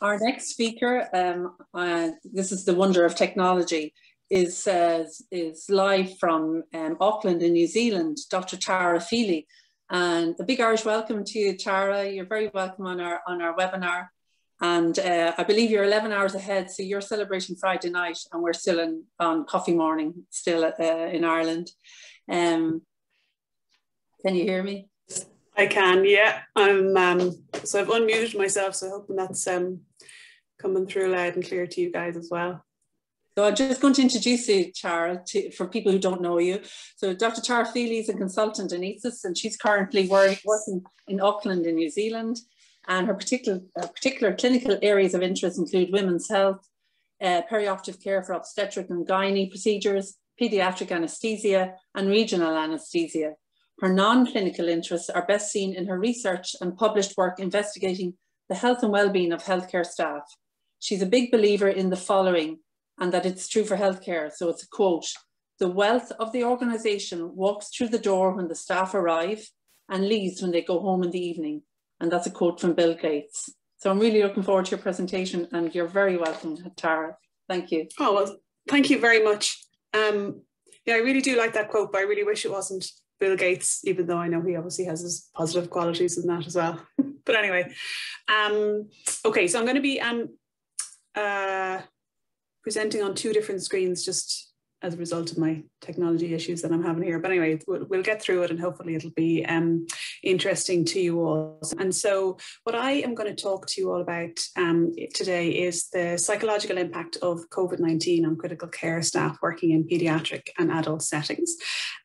Our next speaker, this is the wonder of technology, is live from Auckland in New Zealand, Dr. Tary Feeney. And a big Irish welcome to you, Tara. You're very welcome on our webinar. And I believe you're 11 hours ahead, so you're celebrating Friday night and we're still on coffee morning, still in Ireland. Can you hear me? I can, yeah. So I've unmuted myself, so hoping that's coming through loud and clear to you guys as well. So I'm just going to introduce you, Tara, for people who don't know you. So Dr. Tary Feeney is a consultant anaesthetist, and she's currently working in Auckland in New Zealand. And her particular clinical areas of interest include women's health, perioperative care for obstetric and gynae procedures, paediatric anaesthesia, and regional anaesthesia. Her non-clinical interests are best seen in her research and published work investigating the health and well-being of healthcare staff. She's a big believer in the following, and that it's true for healthcare. So it's a quote: "The wealth of the organisation walks through the door when the staff arrive and leaves when they go home in the evening." And that's a quote from Bill Gates. So I'm really looking forward to your presentation, and you're very welcome, Tara. Thank you. Oh, well, thank you very much. Yeah, I really do like that quote, but I really wish it wasn't Bill Gates, even though I know he obviously has his positive qualities in that as well. But anyway, okay, so I'm going to be presenting on two different screens just as a result of my technology issues that I'm having here. But anyway, we'll get through it and hopefully it'll be interesting to you all. And so what I am going to talk to you all about today is the psychological impact of COVID-19 on critical care staff working in paediatric and adult settings.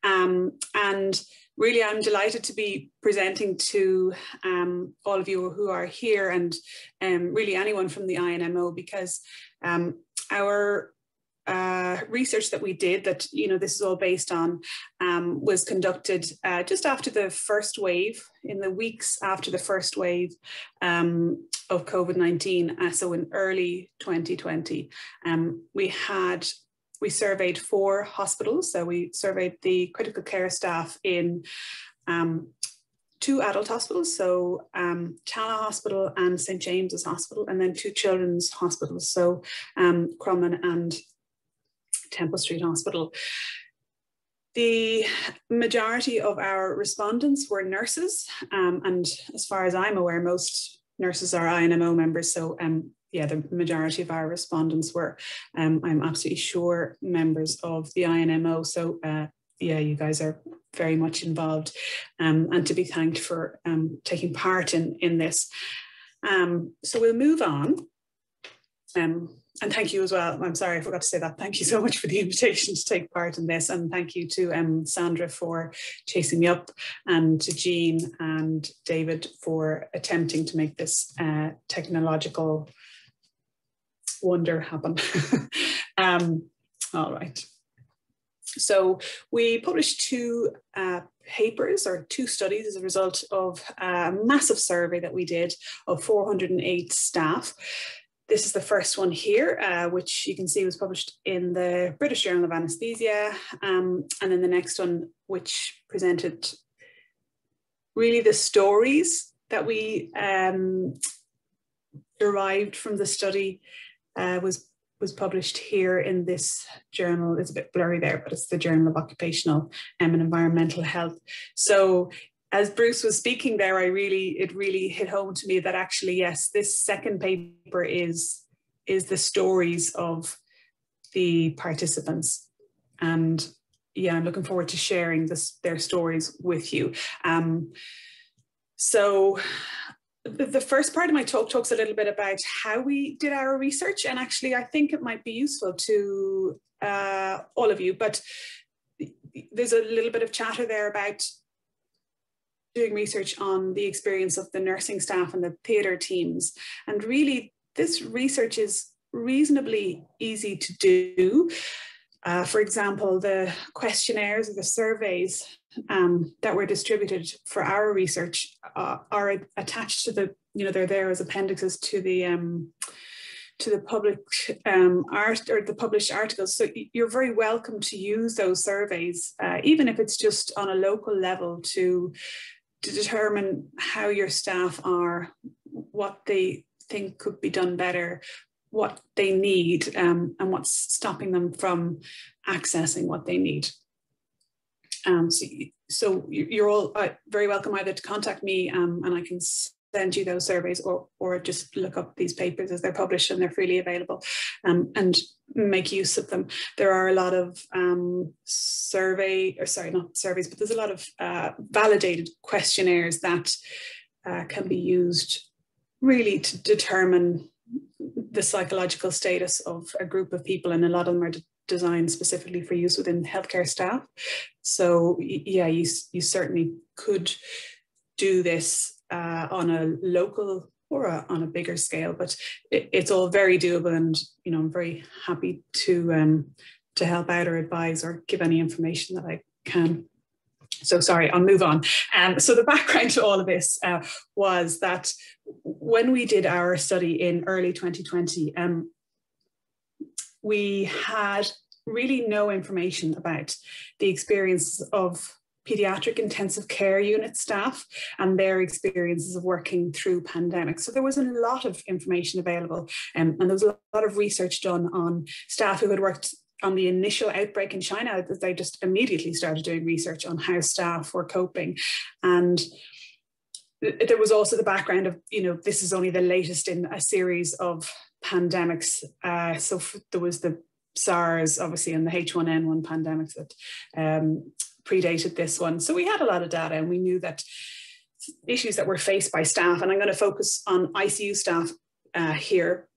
And really, I'm delighted to be presenting to all of you who are here, and really anyone from the INMO, because our research that we did, that this is all based on, was conducted just after the first wave, in the weeks after the first wave of COVID-19, so in early 2020. We surveyed 4 hospitals. So we surveyed the critical care staff in 2 adult hospitals, so Chala Hospital and St. James's Hospital, and then 2 children's hospitals, so Crumlin and Temple Street Hospital. The majority of our respondents were nurses, and as far as I'm aware, most nurses are INMO members, so yeah, the majority of our respondents were, I'm absolutely sure, members of the INMO. So yeah, you guys are very much involved, and to be thanked for taking part in this. So we'll move on. And thank you as well. I'm sorry, I forgot to say that. Thank you so much for the invitation to take part in this. And thank you to Sandra for chasing me up, and to Jean and David for attempting to make this technological wonder happen. All right. So we published 2 papers, or 2 studies, as a result of a massive survey that we did of 408 staff. This is the first one here, which you can see was published in the British Journal of Anaesthesia, and then the next one, which presented really the stories that we derived from the study, was published here in this journal. It's a bit blurry there, but it's the Journal of Occupational and Environmental Health. So as Bruce was speaking there, it really hit home to me that actually, yes, this second paper is the stories of the participants. And yeah, I'm looking forward to sharing their stories with you. So the first part of my talk talks a little bit about how we did our research. And actually, I think it might be useful to all of you, but there's a little bit of chatter there about doing research on the experience of the nursing staff and the theatre teams. And really, this research is reasonably easy to do. For example, the questionnaires or the surveys that were distributed for our research are attached to the, they're there as appendixes to the public art or the published articles. So you're very welcome to use those surveys, even if it's just on a local level, to determine how your staff are, what they think could be done better, what they need, and what's stopping them from accessing what they need. So you're all very welcome either to contact me and I can send you those surveys, or just look up these papers as they're published and they're freely available, and make use of them. There are a lot of not surveys, but there's a lot of validated questionnaires that can be used really to determine the psychological status of a group of people, and a lot of them are designed specifically for use within healthcare staff. So yeah, you certainly could do this on a local or on a bigger scale, but it's all very doable, and I'm very happy to help out or advise or give any information that I can. So sorry, I'll move on. So the background to all of this was that when we did our study in early 2020, we had really no information about the experiences of pediatric intensive care unit staff and their experiences of working through pandemics. So there wasn't a lot of information available, and there was a lot of research done on staff who had worked on the initial outbreak in China. They just immediately started doing research on how staff were coping. And there was also the background of, this is only the latest in a series of pandemics. So there was the SARS, obviously, and the H1N1 pandemics that predated this one. So we had a lot of data, and we knew that issues that were faced by staff, and I'm going to focus on ICU staff here,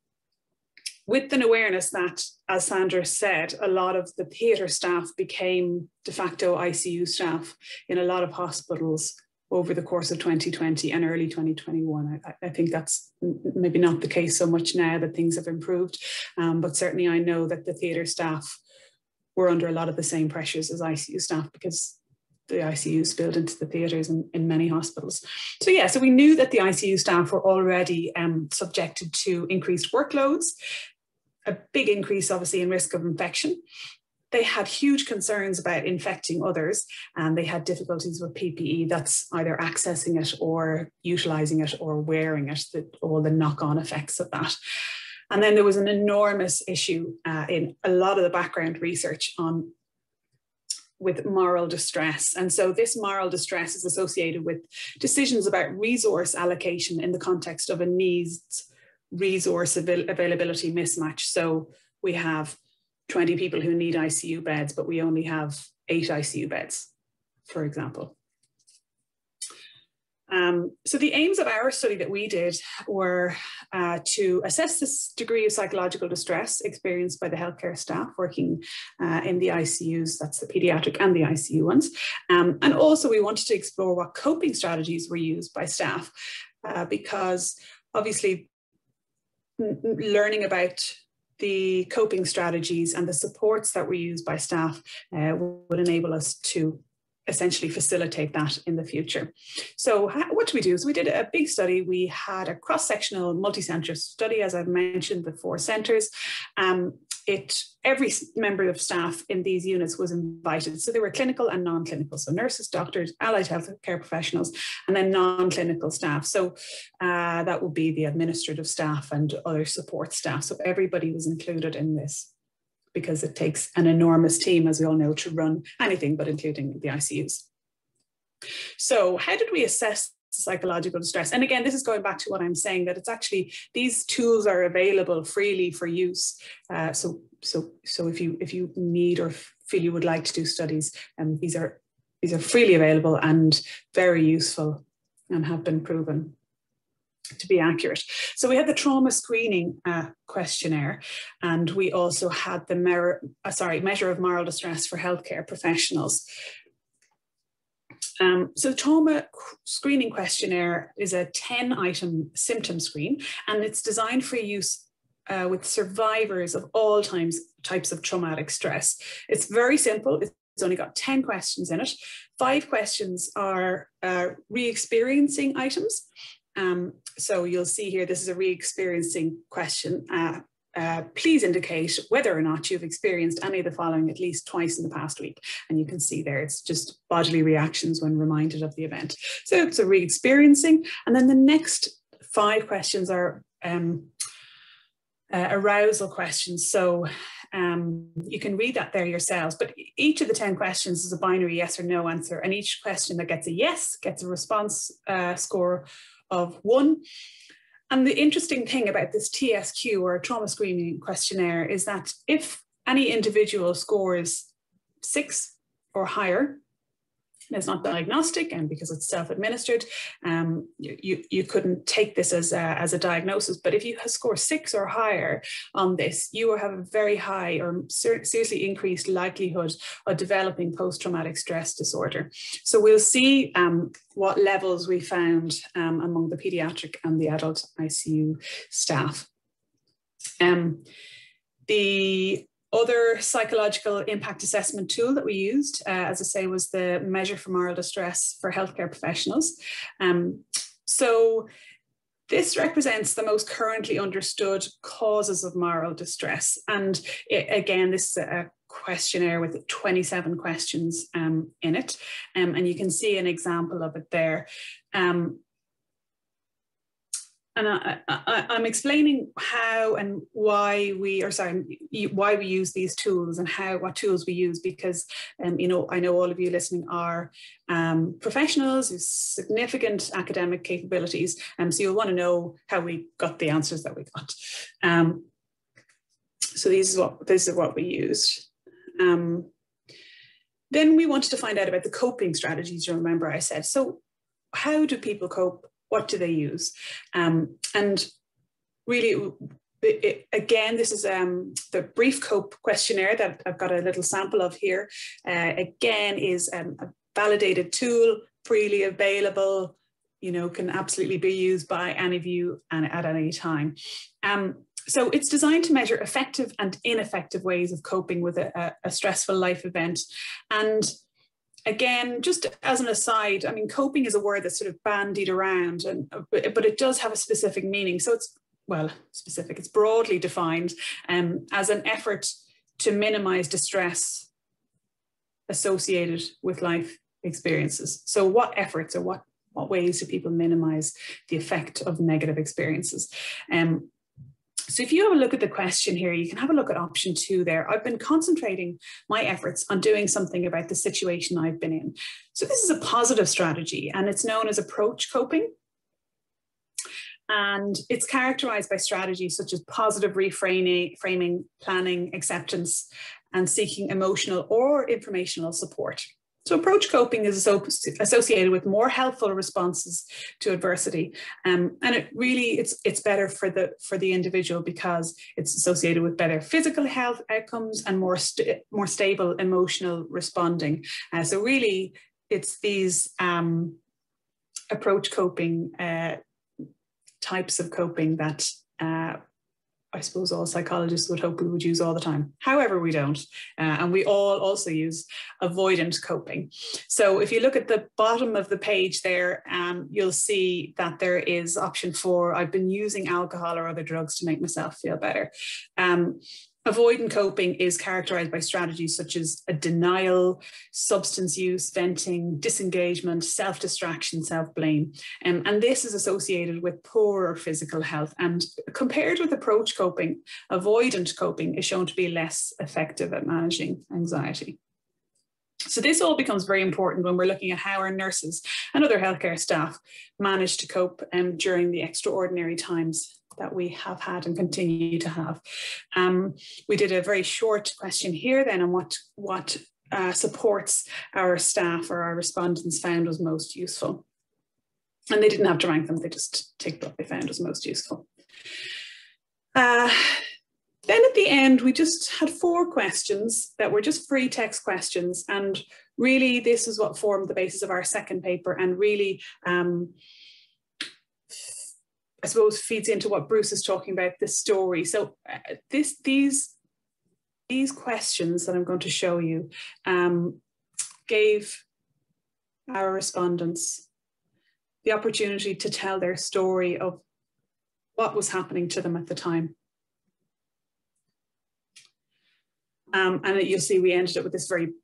with an awareness that, as Sandra said, a lot of the theatre staff became de facto ICU staff in a lot of hospitals over the course of 2020 and early 2021. I think that's maybe not the case so much now that things have improved, but certainly I know that the theatre staff were under a lot of the same pressures as ICU staff, because the ICU spilled into the theatres in many hospitals. So yeah, so we knew that the ICU staff were already subjected to increased workloads, a big increase obviously in risk of infection. They had huge concerns about infecting others, and they had difficulties with PPE, that's either accessing it or utilising it or wearing it, all the knock-on effects of that. And then there was an enormous issue in a lot of the background research with moral distress. And so this moral distress is associated with decisions about resource allocation in the context of a needs resource availability mismatch. So we have 20 people who need ICU beds, but we only have 8 ICU beds, for example. So the aims of our study that we did were to assess this degree of psychological distress experienced by the healthcare staff working in the ICUs, that's the pediatric and the ICU ones. And also we wanted to explore what coping strategies were used by staff, because obviously learning about the coping strategies and the supports that were used by staff would enable us to essentially facilitate that in the future. So what do we do? So we did a big study. We had a cross-sectional multi-centre study, as I've mentioned, the 4 centres. Every member of staff in these units was invited. So they were clinical and non-clinical. So nurses, doctors, allied healthcare professionals, and then non-clinical staff. So that would be the administrative staff and other support staff. So everybody was included in this, because it takes an enormous team, as we all know, to run anything, but including the ICUs. So how did we assess psychological distress? And again, this is going back to what I'm saying, that it's actually, these tools are available freely for use. So if you need or feel you would like to do studies, these are freely available and very useful and have been proven to be accurate. So we had the trauma screening questionnaire, and we also had the measure of moral distress for healthcare professionals. So the trauma screening questionnaire is a 10-item symptom screen, and it's designed for use with survivors of all types of traumatic stress. It's very simple. It's only got 10 questions in it. 5 questions are re-experiencing items. So you'll see here, this is a re-experiencing question. Please indicate whether or not you've experienced any of the following at least twice in the past week. And you can see there, it's just bodily reactions when reminded of the event. So it's a re-experiencing. And then the next 5 questions are arousal questions. So you can read that there yourselves, but each of the 10 questions is a binary yes or no answer, and each question that gets a yes gets a response score of 1. And the interesting thing about this TSQ, or trauma screening questionnaire, is that if any individual scores 6 or higher, and it's not diagnostic, and because it's self-administered, you couldn't take this as a diagnosis. But if you score 6 or higher on this, you will have a very high or seriously increased likelihood of developing post-traumatic stress disorder. So we'll see what levels we found among the pediatric and the adult ICU staff. The other psychological impact assessment tool that we used, as I say, was the measure for moral distress for healthcare professionals. So this represents the most currently understood causes of moral distress. And again, this is a questionnaire with 27 questions in it. And you can see an example of it there. And I'm explaining how and why we, why we use these tools and what tools we use, because, you know, I know all of you listening are professionals with significant academic capabilities, and so you'll want to know how we got the answers that we got. So this is what we used. Then we wanted to find out about the coping strategies. You remember I said, so how do people cope? What do they use? And really, again, this is the brief cope questionnaire that I've got a little sample of here. Again, is a validated tool, freely available, you know, can absolutely be used by any of you and at any time. So it's designed to measure effective and ineffective ways of coping with a stressful life event. And again, just as an aside, I mean, coping is a word that's sort of bandied around, but it does have a specific meaning. So it's, well, specific, it's broadly defined as an effort to minimize distress associated with life experiences. So what efforts or what ways do people minimize the effect of negative experiences? So if you have a look at the question here, you can have a look at option 2 there. I've been concentrating my efforts on doing something about the situation I've been in. So this is a positive strategy, and it's known as approach coping. And it's characterized by strategies such as positive reframing, planning, acceptance, and seeking emotional or informational support. So approach coping is associated with more helpful responses to adversity, and it really it's better for the individual because it's associated with better physical health outcomes and more stable emotional responding. So really, it's these approach coping types of coping that I suppose all psychologists would hope we would use all the time. However, we don't. And we all also use avoidant coping. So if you look at the bottom of the page there, you'll see that there is option 4. I've been using alcohol or other drugs to make myself feel better. Avoidant coping is characterized by strategies such as a denial, substance use, venting, disengagement, self-distraction, self-blame. And this is associated with poorer physical health. And compared with approach coping, avoidant coping is shown to be less effective at managing anxiety. So this all becomes very important when we're looking at how our nurses and other healthcare staff manage to cope during the extraordinary times that we have had and continue to have. We did a very short question here then on what supports our staff or our respondents found was most useful. And they didn't have to rank them, they just ticked what they found was most useful. Then at the end, we just had 4 questions that were just free text questions. And really, this is what formed the basis of our second paper, and really, I suppose, feeds into what Bruce is talking about, this story. So these questions that I'm going to show you gave our respondents the opportunity to tell their story of what was happening to them at the time. And you'll see we ended up with this very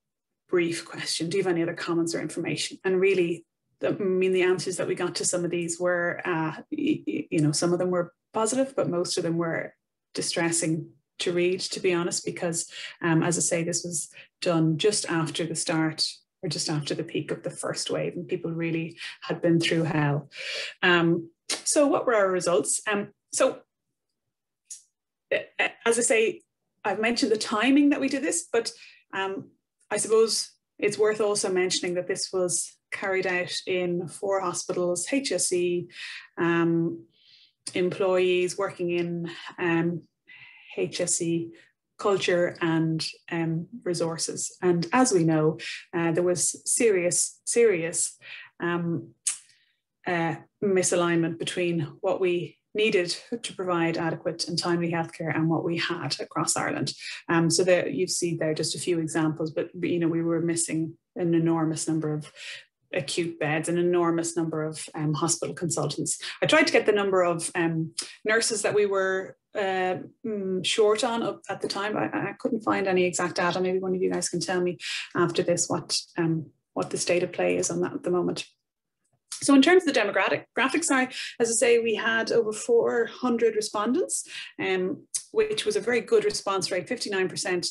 brief question. Do you have any other comments or information? And really, I mean, the answers that we got to some of these were, you know, some of them were positive, but most of them were distressing to read, to be honest, because as I say, this was done just after the start or just after the peak of the first wave, and people really had been through hell. So what were our results? So as I say, I've mentioned the timing that we did this, but I suppose it's worth also mentioning that this was carried out in 4 hospitals, HSE, employees working in HSE culture and resources. And as we know, there was serious misalignment between what we needed to provide adequate and timely healthcare and what we had across Ireland. So there you see there just a few examples, but we were missing an enormous number of acute beds, an enormous number of hospital consultants. I tried to get the number of nurses that we were short on at the time. I couldn't find any exact data. Maybe one of you guys can tell me after this what the state of play is on that at the moment. So in terms of the demographics, as I say, we had over 400 respondents, which was a very good response rate. 59%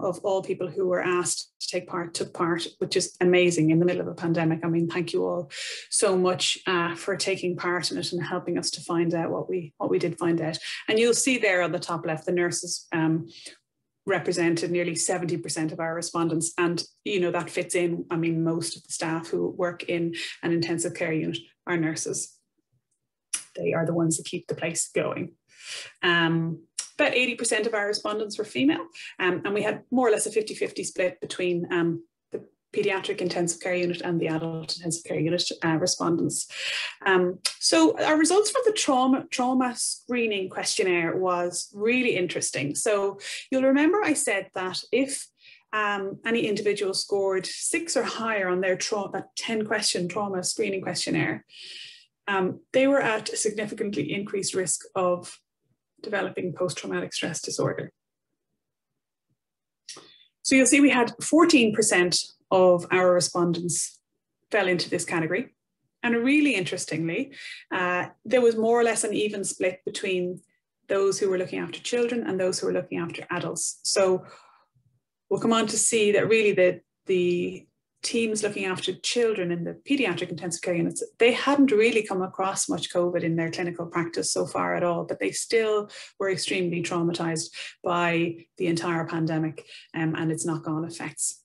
of all people who were asked to take part took part, which is amazing in the middle of a pandemic. I mean, thank you all so much for taking part in it and helping us to find out what we did find out. And you'll see there on the top left, the nurses represented nearly 70% of our respondents, and that fits in. I mean, most of the staff who work in an intensive care unit are nurses. They are the ones that keep the place going. About 80% of our respondents were female, and we had more or less a 50-50 split between the paediatric intensive care unit and the adult intensive care unit respondents. So our results for the trauma screening questionnaire was really interesting. So you'll remember I said that if any individual scored 6 or higher on their 10-question trauma screening questionnaire, they were at a significantly increased risk of developing post-traumatic stress disorder. So you'll see we had 14% of our respondents fell into this category. And really interestingly, there was more or less an even split between those who were looking after children and those who were looking after adults. So we'll come on to see that really the teams looking after children in the paediatric intensive care units, they hadn't really come across much COVID in their clinical practice so far at all, but they still were extremely traumatized by the entire pandemic and its knock-on effects.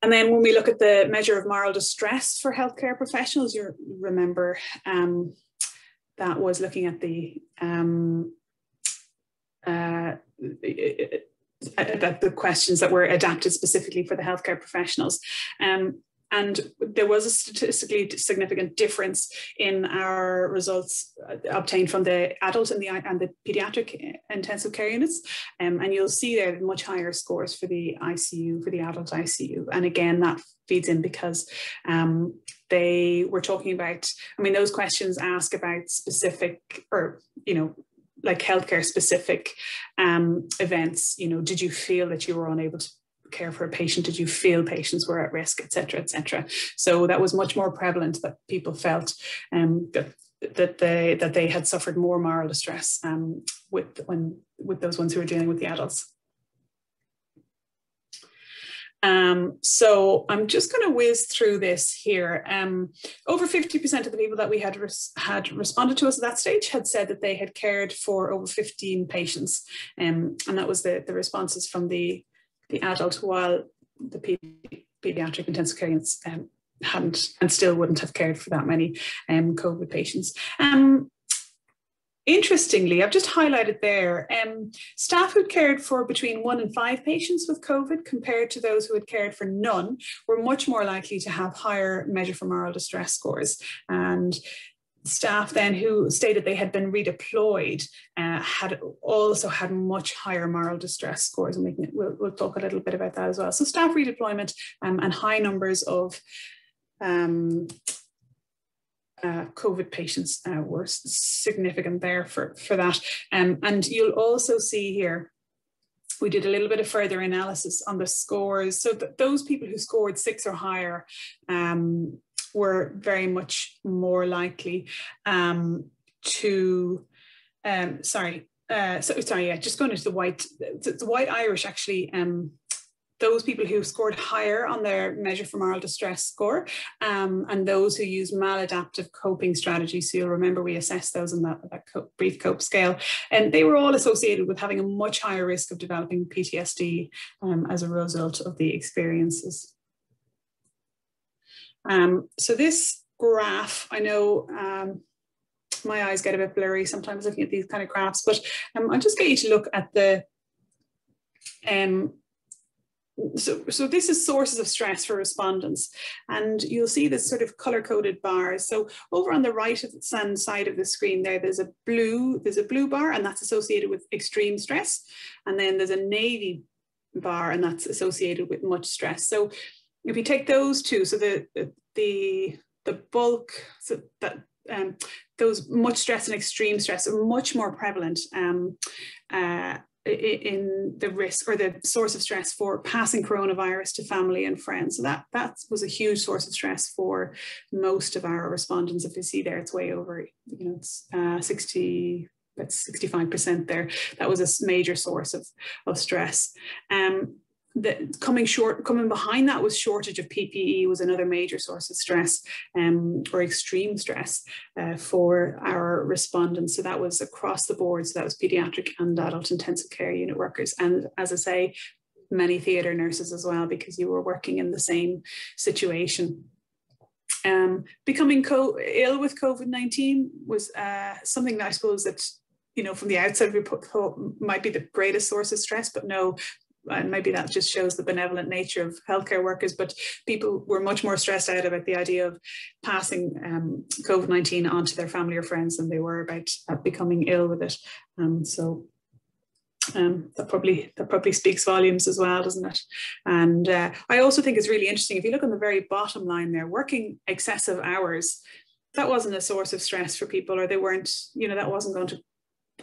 And then when we look at the measure of moral distress for healthcare professionals, you remember that was looking at the questions that were adapted specifically for the healthcare professionals. And there was a statistically significant difference in our results obtained from the adult and the paediatric intensive care units. And you'll see there much higher scores for the ICU, for the adult ICU. And again, that feeds in because they were talking about, I mean, those questions ask about specific or, like healthcare specific events. Did you feel that you were unable to care for a patient? Did you feel patients were at risk, et cetera, et cetera? So that was much more prevalent that people felt that they had suffered more moral distress with those ones who were dealing with the adults. So I'm just going to whiz through this here. Over 50% of the people that we had responded to us at that stage had said that they had cared for over 15 patients. And that was the responses from the adult, while the paediatric intensive care units hadn't and still wouldn't have cared for that many COVID patients. Interestingly, I've just highlighted there, staff who cared for between 1 and 5 patients with COVID compared to those who had cared for none were much more likely to have higher measure for moral distress scores. And staff then who stated they had been redeployed had also had much higher moral distress scores, and we'll talk a little bit about that as well. So staff redeployment and high numbers of COVID patients were significant there for that. And you'll also see here, we did a little bit of further analysis on the scores. So those people who scored 6 or higher were very much more likely to, just going into the white Irish actually, those people who scored higher on their measure for moral distress score, and those who use maladaptive coping strategies. So you'll remember we assessed those in that brief COPE scale, and they were all associated with having a much higher risk of developing PTSD as a result of the experiences. So this graph, I know my eyes get a bit blurry sometimes looking at these kind of graphs, but I'll just get you to look at the so this is sources of stress for respondents, and you'll see this sort of color-coded bars. So over on the right hand side of the screen there, there's a blue bar, and that's associated with extreme stress, and then there's a navy bar, and that's associated with much stress. So if you take those two, so the bulk, so that those much stress and extreme stress are much more prevalent in the risk or the source of stress for passing coronavirus to family and friends. So that was a huge source of stress for most of our respondents. If you see there, it's way over, it's 65% there. That was a major source of stress. Coming behind that was shortage of PPE was another major source of stress or extreme stress for our respondents. So that was across the board. So that was pediatric and adult intensive care unit workers. And as I say, many theatre nurses as well, because you were working in the same situation. Becoming ill with COVID-19 was something that I suppose that, from the outside we thought might be the greatest source of stress, but no. And maybe that just shows the benevolent nature of healthcare workers, but people were much more stressed out about the idea of passing COVID-19 on to their family or friends than they were about becoming ill with it. That probably speaks volumes as well, doesn't it? And I also think it's really interesting, if you look on the very bottom line there, working excessive hours, that wasn't a source of stress for people, or they weren't, that wasn't going to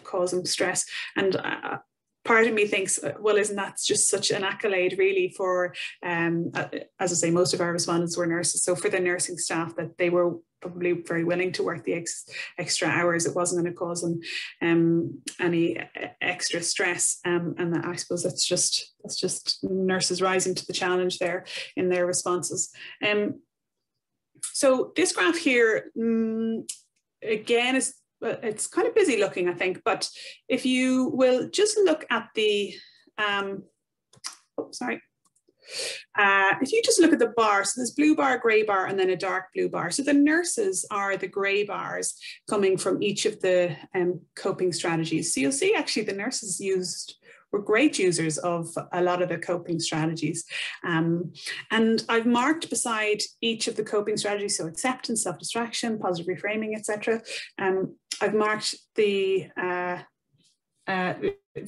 cause them stress. And part of me thinks, well, isn't that just such an accolade really for, as I say, most of our respondents were nurses. So for the nursing staff, that they were probably very willing to work the extra hours. It wasn't going to cause them any extra stress. And I suppose that's just nurses rising to the challenge there in their responses. So this graph here, again, it's kind of busy looking, I think, but if you will just look at the, if you just look at the bar, so there's blue bar, grey bar, and then a dark blue bar. So the nurses are the grey bars coming from each of the coping strategies. So you'll see actually the nurses were great users of a lot of the coping strategies. And I've marked beside each of the coping strategies, so acceptance, self-distraction, positive reframing, etc. I've marked the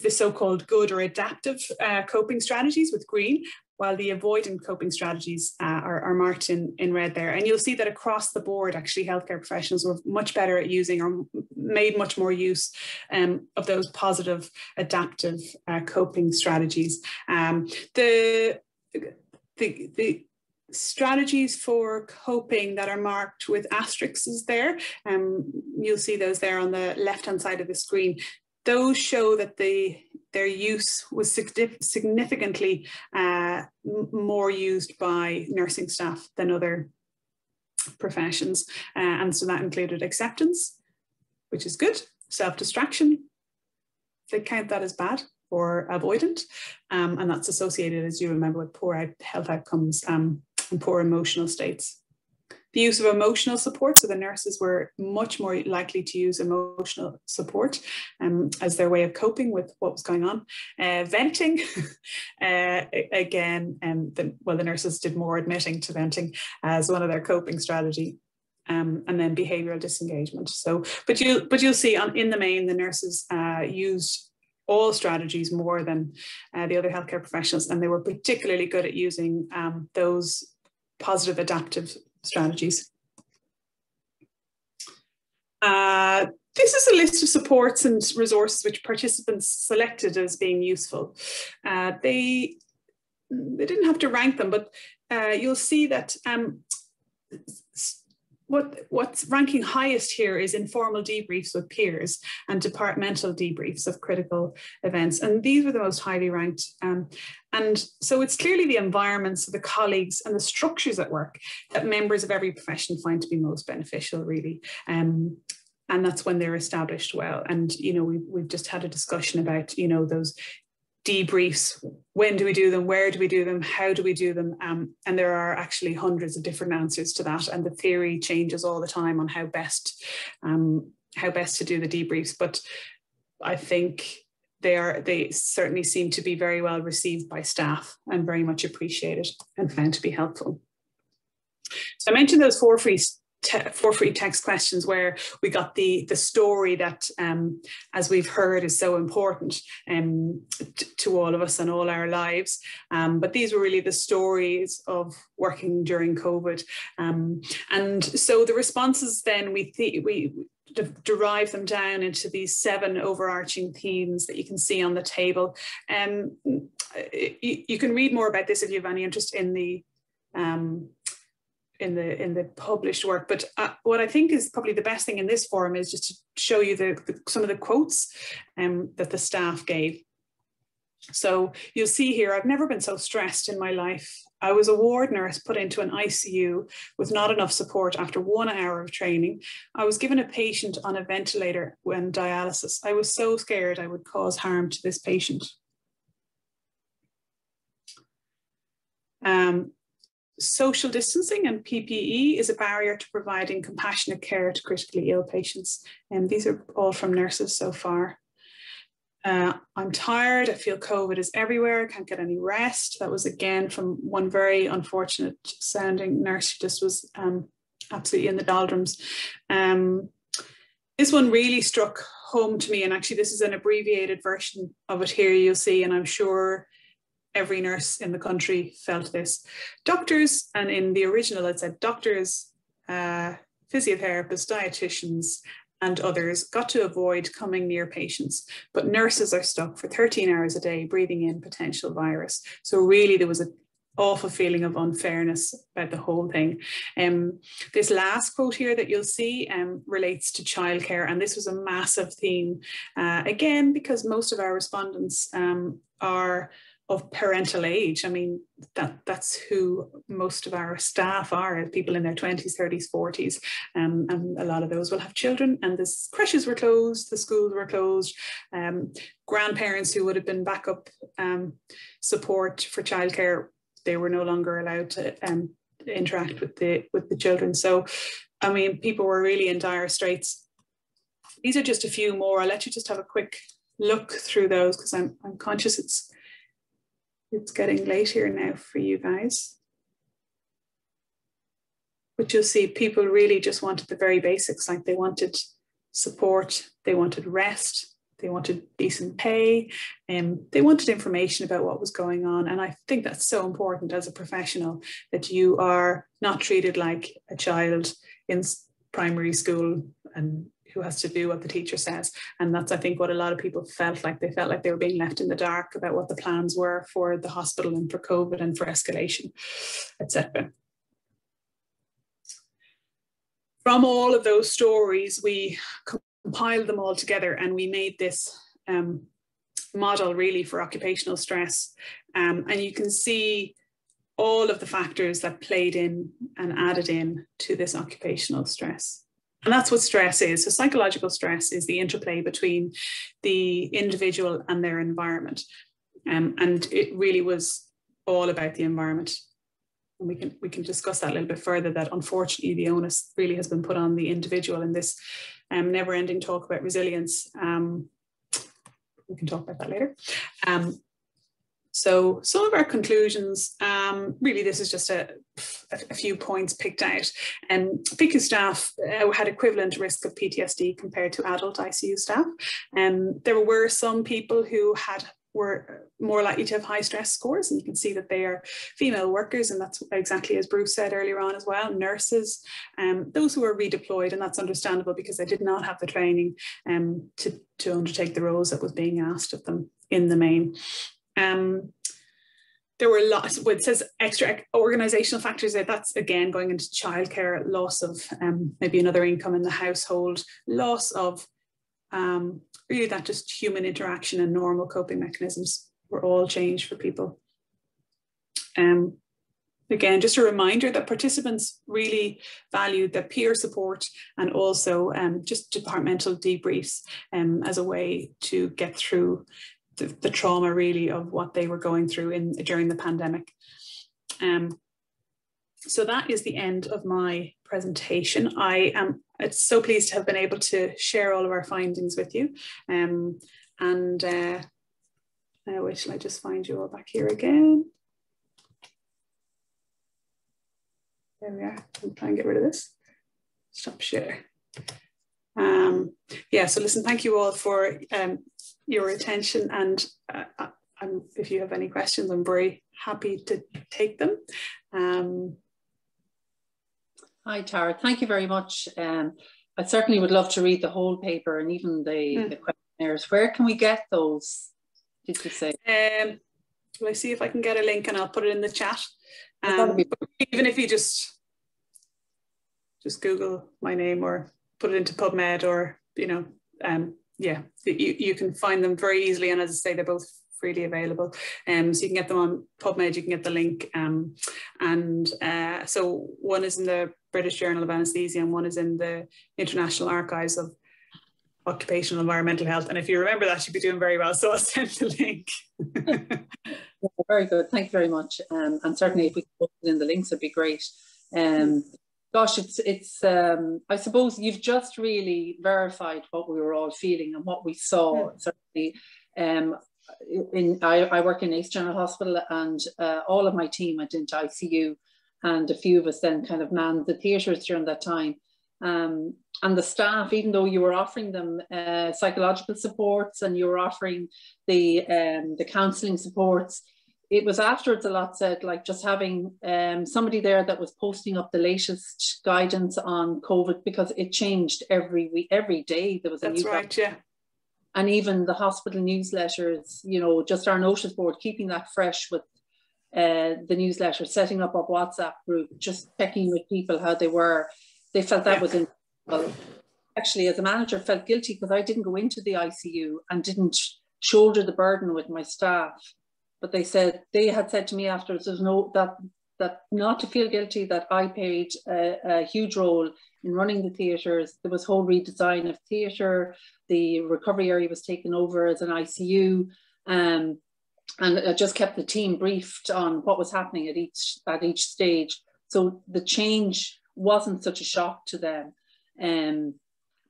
so-called good or adaptive coping strategies with green, while the avoidant coping strategies are marked in red there. And you'll see that across the board, actually, healthcare professionals were much better at using or made much more use of those positive adaptive coping strategies. The strategies for coping that are marked with asterisks there, you'll see those there on the left-hand side of the screen. Those show that their use was significantly more used by nursing staff than other professions. And so that included acceptance, which is good, self-distraction, they count that as bad, or avoidant, and that's associated, as you remember, with poor health outcomes and poor emotional states. The use of emotional support, so the nurses were much more likely to use emotional support as their way of coping with what was going on. Venting, again, the nurses did more admitting to venting as one of their coping strategy. And then behavioural disengagement. So, but you'll see in the main, the nurses used all strategies more than the other healthcare professionals, and they were particularly good at using those positive adaptive strategies. This is a list of supports and resources which participants selected as being useful. They didn't have to rank them, but you'll see that what's ranking highest here is informal debriefs with peers and departmental debriefs of critical events. And these were the most highly ranked. And so it's clearly the environments of the colleagues and the structures at work that members of every profession find to be most beneficial, really. And that's when they're established well. And, you know, we've just had a discussion about, you know, those debriefs. When do we do them? Where do we do them? How do we do them? And there are actually hundreds of different answers to that. And the theory changes all the time on how best to do the debriefs. But I think they certainly seem to be very well received by staff and very much appreciated and found to be helpful. So I mentioned those four free text questions where we got the story that, as we've heard, is so important to all of us and all our lives. But these were really the stories of working during COVID. And so the responses then, we derive them down into these 7 overarching themes that you can see on the table. You can read more about this if you have any interest in the published work, but what I think is probably the best thing in this forum is just to show you some of the quotes that the staff gave. So you'll see here, I've never been so stressed in my life. I was a ward nurse put into an ICU with not enough support after 1 hour of training. I was given a patient on a ventilator when dialysis. I was so scared I would cause harm to this patient. Social distancing and PPE is a barrier to providing compassionate care to critically ill patients. And these are all from nurses so far. I'm tired, I feel COVID is everywhere, I can't get any rest. That was again from one very unfortunate sounding nurse who just was absolutely in the doldrums. This one really struck home to me, and actually this is an abbreviated version of it here you'll see, and I'm sure every nurse in the country felt this. Doctors, and in the original it said doctors, physiotherapists, dietitians, and others got to avoid coming near patients, but nurses are stuck for 13 hours a day breathing in potential virus. So really there was an awful feeling of unfairness about the whole thing. This last quote here that you'll see relates to childcare, and this was a massive theme, again, because most of our respondents are of parental age. I mean, that's who most of our staff are, people in their 20s, 30s, 40s. And a lot of those will have children, and the creches were closed, the schools were closed. Grandparents who would have been backup support for childcare, they were no longer allowed to interact with the children. So, I mean, people were really in dire straits. These are just a few more. I'll let you just have a quick look through those, because I'm conscious it's getting late here now for you guys. But you'll see people really just wanted the very basics, like they wanted support, they wanted rest, they wanted decent pay, and they wanted information about what was going on. And I think that's so important as a professional, that you are not treated like a child in primary school and who has to do what the teacher says. And that's, I think, what a lot of people felt like. They felt like they were being left in the dark about what the plans were for the hospital and for COVID and for escalation, etc. From all of those stories, we compiled them all together and we made this model really for occupational stress. And you can see all of the factors that played in and added in to this occupational stress. And that's what stress is. So psychological stress is the interplay between the individual and their environment. And it really was all about the environment. And we can discuss that a little bit further, that unfortunately the onus really has been put on the individual in this never-ending talk about resilience. We can talk about that later. So some of our conclusions, really this is just a few points picked out. PICU staff had equivalent risk of PTSD compared to adult ICU staff. There were some people who were more likely to have high stress scores, and you can see that they are female workers, and that's exactly as Bruce said earlier on as well. Nurses, those who were redeployed, and that's understandable because they did not have the training to undertake the roles that was being asked of them in the main. there were lots, it says extra organisational factors. That's again going into childcare, loss of maybe another income in the household, loss of really that just human interaction and normal coping mechanisms were all changed for people. Again, just a reminder that participants really valued the peer support and also just departmental debriefs as a way to get through the trauma really of what they were going through during the pandemic. So that is the end of my presentation. I am so pleased to have been able to share all of our findings with you. Wait till I just find you all back here again. There we are. I'll try and get rid of this. Stop share. Yeah, so listen, thank you all for your attention, and if you have any questions, I'm very happy to take them. Hi, Tara. Thank you very much. I certainly would love to read the whole paper and even the questionnaires. Where can we get those, did you say? Will I see if I can get a link and I'll put it in the chat. Even if you just Google my name or put it into PubMed, or yeah, you can find them very easily, and as I say, they're both freely available. So you can get them on PubMed, you can get the link, so one is in the British Journal of Anaesthesia and one is in the International Archives of Occupational Environmental Health, and if you remember that, you'd be doing very well, so I'll send the link. Very good, thank you very much. And certainly if we could put it in the links, it'd be great. Gosh, it's I suppose you've just really verified what we were all feeling and what we saw. Certainly, I work in East General Hospital, and all of my team went into ICU, and a few of us then kind of manned the theatres during that time. And the staff, even though you were offering them psychological supports and you were offering the counselling supports, it was afterwards a lot said, like just having somebody there that was posting up the latest guidance on COVID, because it changed every week, every day. There was a new right, yeah. And even the hospital newsletters, just our notice board, keeping that fresh with the newsletter, setting up a WhatsApp group, just checking with people how they were. They felt that was invaluable. Actually, as a manager, felt guilty because I didn't go into the ICU and didn't shoulder the burden with my staff. But they had said to me afterwards, there's that not to feel guilty, that I played a huge role in running the theatres. There was whole redesign of theatre. The recovery area was taken over as an ICU, and I just kept the team briefed on what was happening at each stage. So the change wasn't such a shock to them.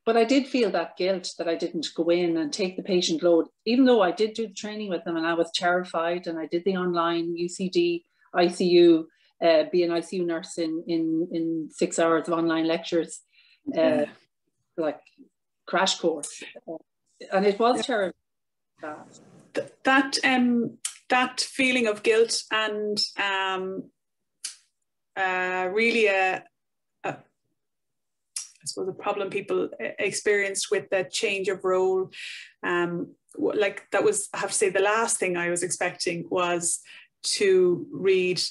But I did feel that guilt that I didn't go in and take the patient load, even though I did do the training with them and I was terrified, and I did the online UCD ICU, be an ICU nurse in 6 hours of online lectures, like crash course. And it was terrible. That feeling of guilt and really I suppose a problem people experienced with the change of role. Like that was, I have to say, the last thing I was expecting was to read,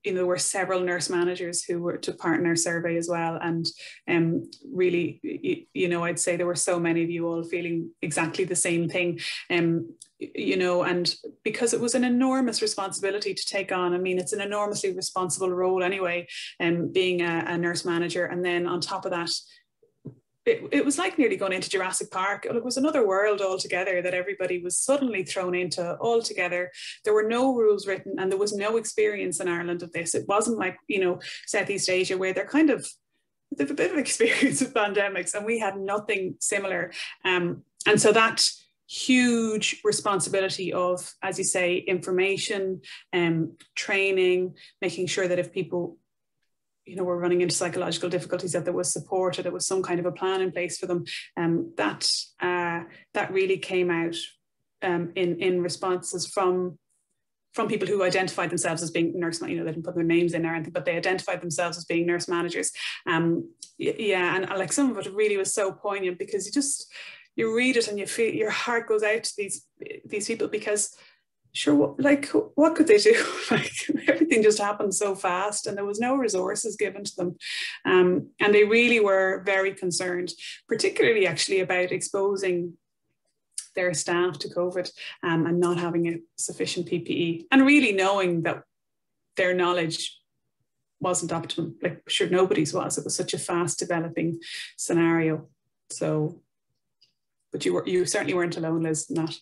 there were several nurse managers who took part in our survey as well. And really, I'd say there were so many of you all feeling exactly the same thing. And because it was an enormous responsibility to take on. I mean, it's an enormously responsible role anyway, being a nurse manager. And then on top of that, it was like nearly going into Jurassic Park. It was another world altogether that everybody was suddenly thrown into altogether. There were no rules written and there was no experience in Ireland of this. It wasn't like, Southeast Asia, where they've a bit of experience with pandemics, and we had nothing similar. And so that huge responsibility of, as you say, information, training, making sure that if people were running into psychological difficulties, that there was support, or there was some kind of a plan in place for them. That really came out in responses from people who identified themselves as being nurse, they didn't put their names in or anything, but they identified themselves as being nurse managers. And like some of it really was so poignant, because you read it and you feel your heart goes out to these people, because sure, like, what could they do? Like, everything just happened so fast, and there was no resources given to them. And they really were very concerned, particularly actually about exposing their staff to COVID and not having a sufficient PPE, and really knowing that their knowledge wasn't optimum. Like, sure, nobody's was. It was such a fast developing scenario. So, but you certainly weren't alone, Liz, in that.